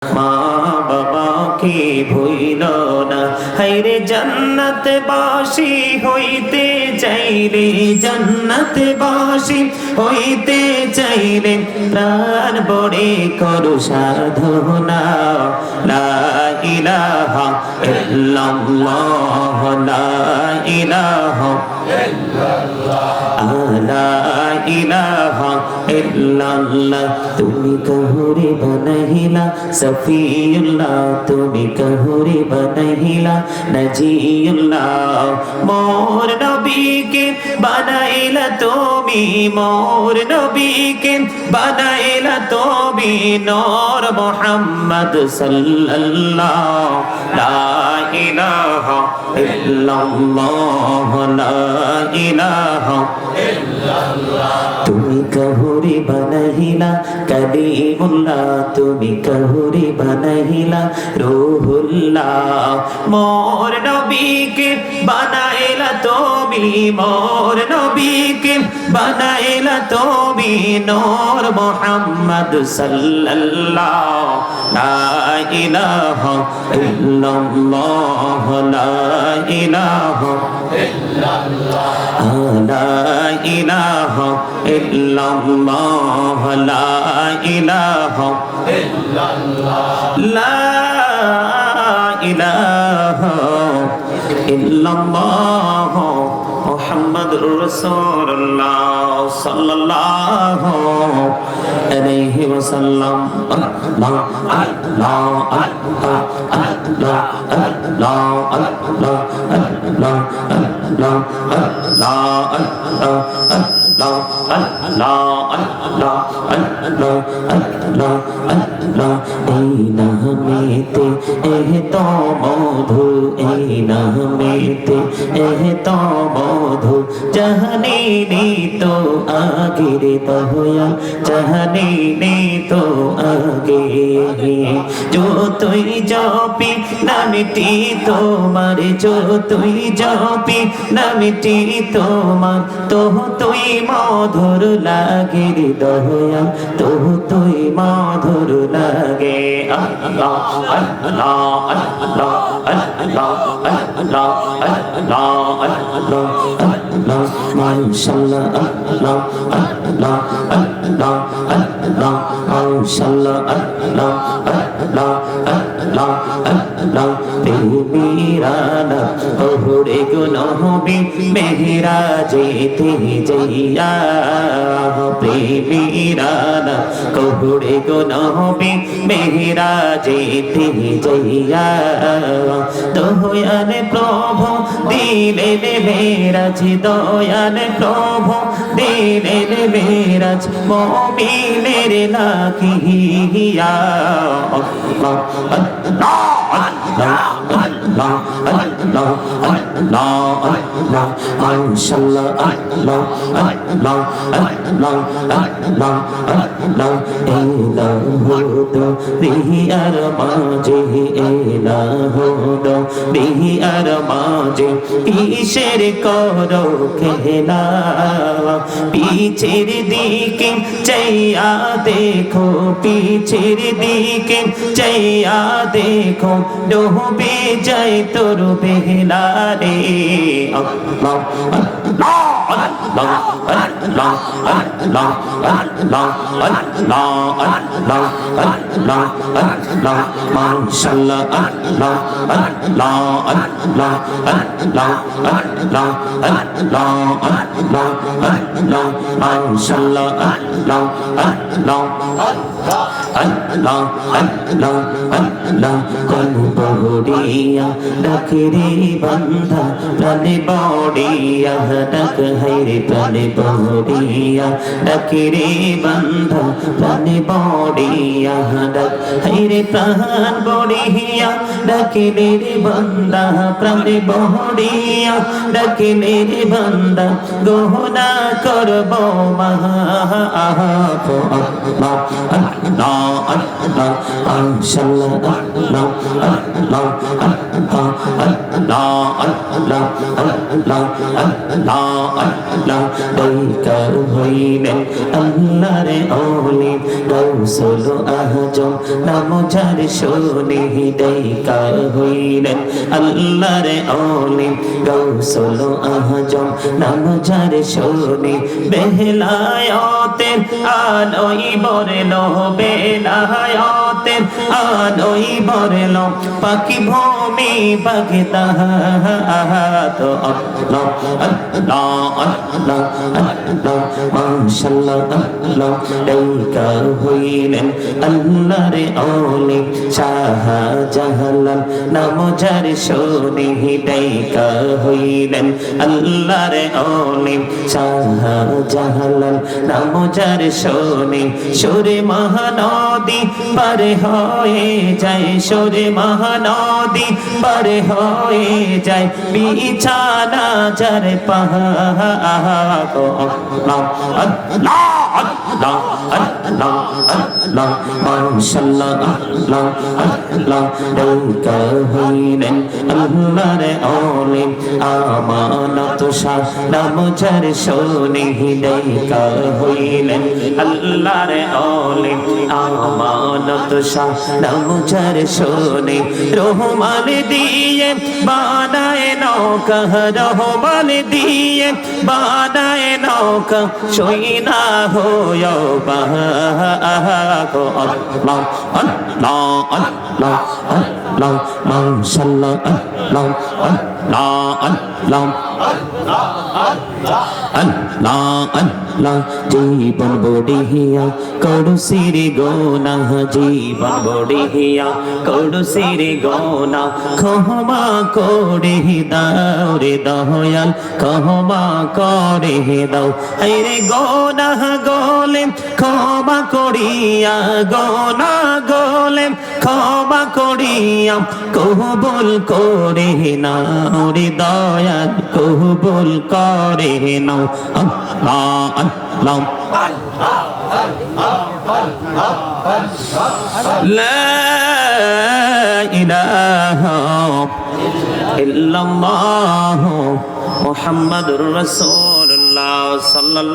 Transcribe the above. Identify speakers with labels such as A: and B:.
A: মা বাবাকে ভুইল না, হায়রে জান্নাতে বাসী হইতে চাইলে, জান্নাতে বাসী হইতে চাইলে প্রাণ বড়ে করো সাধনা। লা ইলাহা ইল্লাল্লাহ, লা ইলাহা লা ইলাহা ইল্লাল্লাহ। তুমি কাহুরে বানাইলা সফিউল্লাহ, তুমি কাহুরে বানাইলা নজিউল্লাহ। মোর নবীকে বানাইলা তুমি, মোর নবীকে বানাইলা তুমি নূর মুহাম্মদ সাল্লাল্লাহ। লা ইলাহা ইল্লাল্লাহ, লা ইলাহা ইল্লাল্লাহ। তুমি কাহুরে বানাইলা কালিমুল্লাহ, তুমি কাহুরে বানাইলা রূহুল্লাহ। মোর নবীকে বানাইলা তুমি, মোর নবীকে বানাইলা তুমি নূর মুহাম্মদ সাল্লাল্লাহ। লা ইলাহা ইল্লাল্লাহ, লা ইলাহা ইল্লাল্লাহ, লা ইলাহা ইল্লাল্লাহ, লা ইলাহা ইল্লাল্লাহ, লা ইলাহা ইল্লাল্লাহ মুহাম্মাদুর রাসূলুল্লাহ সাল্লাল্লাহু আলাইহি ওয়াসাল্লাম। আল্লাহ আল্লাহ আল্লাহ আল্লাহ আল্লাহ আল্লাহ আল্লাহ আল্লাহ আল্লাহ আল্লাহ আল্লাহ আল্লাহ আল্লাহ আল্লাহ আল্লাহ। এই নামেতে এত মধু, এই নামেতে এত মধু জাহানি তো আগের দয়া, জাহানি তো আগে। যতই জপি নামটি তোমার, যতই জপি নামটি তোমার, তো তুই মধুর লাগে রে দয়া, তো তুই মধুর লাগে। আল্লাহ আল্লাহ আল্লাহ আল্লাহ আল্লাহ আল্লাহ আল্লাহ আল্লাহ মাশাআল্লাহ। আল্লাহ আল্লাহ আল্লাহ আল্লাহ মাশাআল্লাহ। আল্লাহ আল্লাহ আল্লাহ আল্লাহ। প্রেমিরানা ওরে গো নবী মেহরাজেতে যাইয়া, প্রেমিরানা ওরে গো নবী মেহরাজেতে যাইয়া। দয়াল প্রভু দিলেন মেরাজ, দয়াল প্রভু দিলেন মেরাজ মুমিনের লাগিয়া। আল্লাহ আল্লাহ আল্লাহ আল্লাহ আল্লাহ আল্লাহ আল্লাহ মাশাআল্লাহ। আল্লাহ আল্লাহ আল্লাহ আল্লাহ আল্লাহ। এলাহুদো বিহিয়ার মাঝে, এলাহুদো বিহিয়ার মাঝে কিসের করো খেলা। পিছের দিকে চাইয়া দেখো, পিছের দিকে চাইয়া দেখো ডুবে যায় তোর বেলা রে। আল্লাহ আল্লাহ আল্লাহ আল্লাহ আল্লাহ আল্লাহ আল্লাহ আল্লাহ আল্লাহ আল্লাহ মাশাআল্লাহ। আল্লাহ আল্লাহ আল্লাহ আল্লাহ আল্লাহ আল্লাহ আল্লাহ আল্লাহ মাশাআল্লাহ। আল্লাহ আল্লাহ আল্লাহ আল্লাহ আল্লাহ। কোন বড়িয়া ডাকে রে বান্ধা প্রাণে বড়িয়া ডাক, হায়রে প্রাণে বড়িয়া ডাকে রে বান্ধা প্রাণে বড়িয়া ডাক, হায়রে প্রাণ বড়িয়া ডাকিলে রে বান্দা প্রাণে বড়িয়া ডাকিলে রে বান্দা গহনা করব মহা। আল্লাহ আল্লাহ আল্লাহ মাশাআল্লাহ। আল্লাহ আল্লাহ আল্লাহ আল্লাহ আল্লাহ আল্লাহ আল্লাহ আল্লাহ ডাইকা হইলেন আল্লাহর ওলি গাউসুল আজম নাম যার শুনে ডাইকা হইলেন আল্লাহর ওলি গাউসুল আজম নাম যার শুনে বেলায়েতের আলোই বরলো বেলায়েতের আলোই বরলো পাখি ভূমি বাগদা তো আল্লাহ আল্লাহ আল্লাহ আল্লাহ মাশাআল্লাহ আল্লাহ ডাইকা হইলেন আল্লাহর ওলি শাহজালাল নাম যার শুনে ডাইকা হইলেন আল্লাহর ওলি শাহজালাল নাম যার শুনে সুরে মহানদী পার হয়ে যায় সুরে মহানদী পার হয়ে যায় বিছানা যার পাহা আল্লাহ আল্লাহ আল্লাহ আল্লাহ আল্লাহ মাশাআল্লাহ আল্লাহ আল্লাহ ডাইকা হইলেন আল্লাহর ওলি আমানত শাহ নাম যার শুনে ডাইকা হইলেন আল্লাহর ওলি আমানত শাহ নাম যার শুনে রহমান দিয়ে বানায় নৌকা রহমান দিয়ে বানায় নৌকা সইনা হয়ে বাহো আল্লাহ আল্লাহ আল্লাহ আল্লাহ মাশাআল্লাহ আল্লাহ আল্লাহ আল্লাহ আল্লাহ আল্লাহ জীবন বড়িয়া করুসির গোনা জীবন বড়িয়া করুসির গোনা ক্ষমা করে দাও রে দয়াল ক্ষমা করে দাও আরে গোনা গোলে ক্ষমা করিয়া গোনা গোলে ক্ষমা করিয়া কবুল করে নাও রে দয়াল কবুল করে নাও আল্লাহ আল্লাহ লা ইলাহা ইল্লাল্লাহ মুহাম্মাদুর রাসূলুল্লাহ সাল্লাল্লাহু